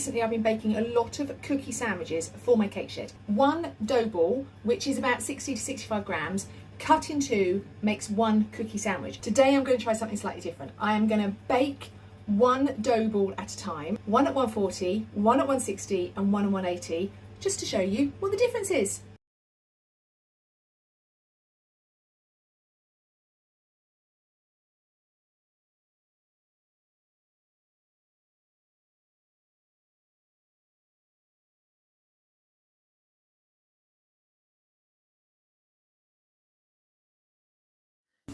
recently I've been baking a lot of cookie sandwiches for my cake shed. One dough ball, which is about 60 to 65 grams, cut in two makes one cookie sandwich. Today I'm going to try something slightly different. I am going to bake one dough ball at a time, one at 140, one at 160 and one at 180, just to show you what the difference is.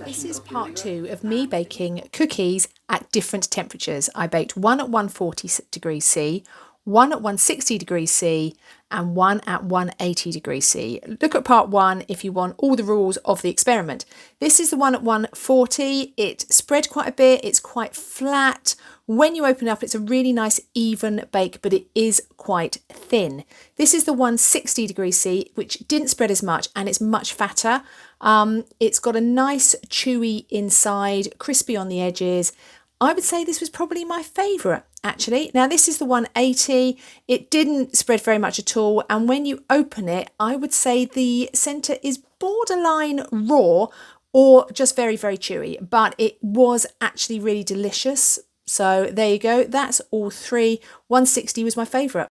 This is part two of me baking cookies at different temperatures. I baked one at 140 degrees C, one at 160 degrees C, and one at 180 degrees C. Look at part one if you want all the rules of the experiment. This is the one at 140. It spread quite a bit. It's quite flat. When you open it up, it's a really nice even bake, but it is quite thin. This is the 160 degrees C, which didn't spread as much, and it's much fatter. It's got a nice chewy inside, crispy on the edges. I would say this was probably my favourite, actually. Now, this is the 180. It didn't spread very much at all. And when you open it, I would say the centre is borderline raw or just very, very chewy. But it was actually really delicious. So there you go. That's all three. 160 was my favourite.